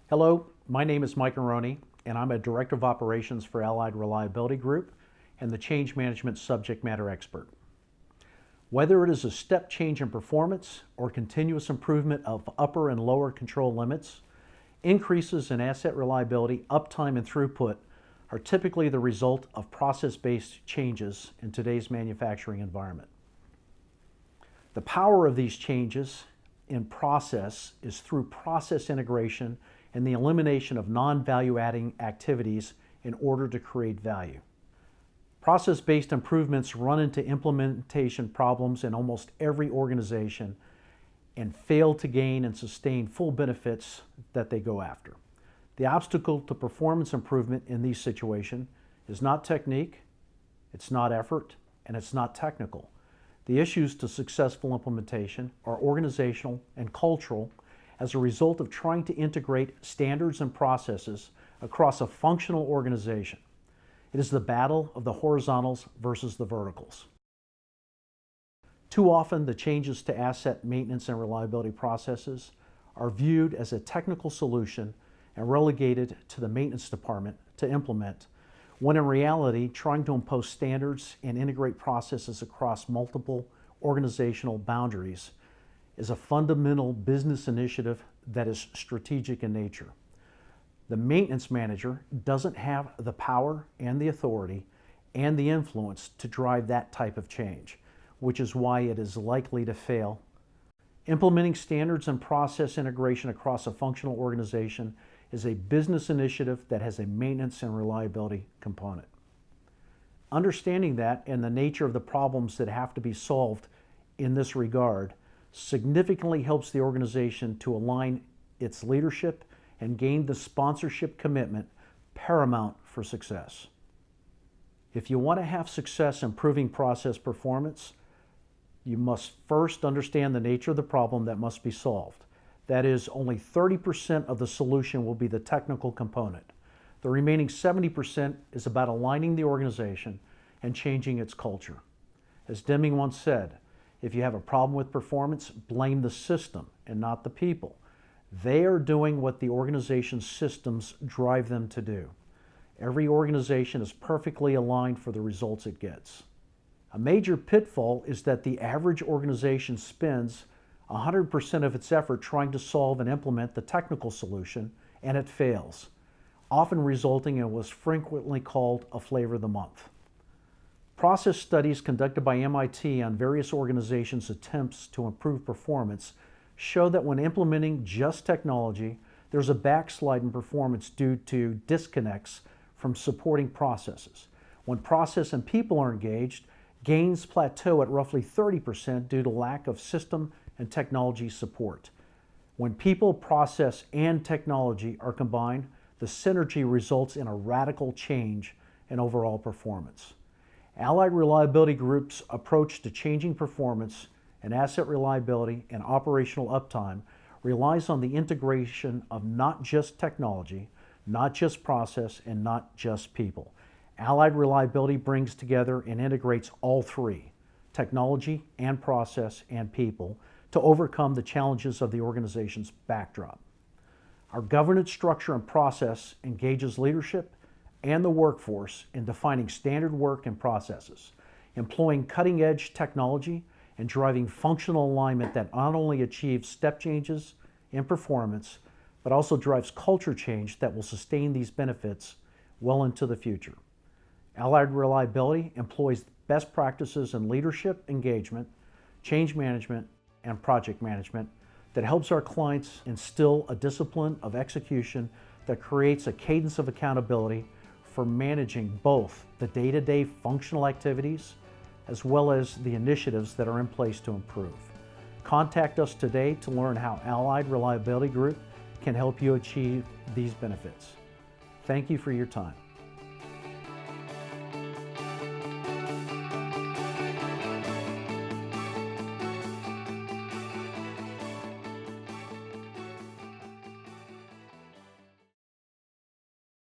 Hello, my name is Mike Aroney, and I'm a Director of Operations for Allied Reliability Group and the Change Management Subject Matter Expert. Whether it is a step change in performance or continuous improvement of upper and lower control limits, increases in asset reliability, uptime, and throughput are typically the result of process-based changes in today's manufacturing environment. The power of these changes in process is through process integration and the elimination of non-value-adding activities in order to create value. Process-based improvements run into implementation problems in almost every organization and fail to gain and sustain full benefits that they go after. The obstacle to performance improvement in these situations is not technique, it's not effort, and it's not technical. The issues to successful implementation are organizational and cultural as a result of trying to integrate standards and processes across a functional organization. It is the battle of the horizontals versus the verticals. Too often, the changes to asset maintenance and reliability processes are viewed as a technical solution and relegated to the maintenance department to implement, when in reality, trying to impose standards and integrate processes across multiple organizational boundaries is a fundamental business initiative that is strategic in nature. The maintenance manager doesn't have the power and the authority and the influence to drive that type of change, which is why it is likely to fail. Implementing standards and process integration across a functional organization is a business initiative that has a maintenance and reliability component. Understanding that and the nature of the problems that have to be solved in this regard significantly helps the organization to align its leadership and gain the sponsorship commitment paramount for success. If you want to have success improving process performance, you must first understand the nature of the problem that must be solved. That is, only 30% of the solution will be the technical component. The remaining 70% is about aligning the organization and changing its culture. As Deming once said, if you have a problem with performance, blame the system and not the people. They are doing what the organization's systems drive them to do. Every organization is perfectly aligned for the results it gets. A major pitfall is that the average organization spends 100% of its effort trying to solve and implement the technical solution, and it fails, often resulting in what's frequently called a flavor of the month. Process studies conducted by MIT on various organizations' attempts to improve performance show that when implementing just technology, there's a backslide in performance due to disconnects from supporting processes. When process and people are engaged, gains plateau at roughly 30% due to lack of system and technology support. When people, process, and technology are combined, the synergy results in a radical change in overall performance. Allied Reliability Group's approach to changing performance and asset reliability and operational uptime relies on the integration of not just technology, not just process, and not just people. Allied Reliability brings together and integrates all three, technology and process and people, to overcome the challenges of the organization's backdrop. Our governance structure and process engages leadership and the workforce in defining standard work and processes, employing cutting-edge technology, and driving functional alignment that not only achieves step changes in performance, but also drives culture change that will sustain these benefits well into the future. Allied Reliability employs best practices in leadership engagement, change management, and project management that helps our clients instill a discipline of execution that creates a cadence of accountability for managing both the day-to-day functional activities as well as the initiatives that are in place to improve. Contact us today to learn how Allied Reliability Group can help you achieve these benefits. Thank you for your time.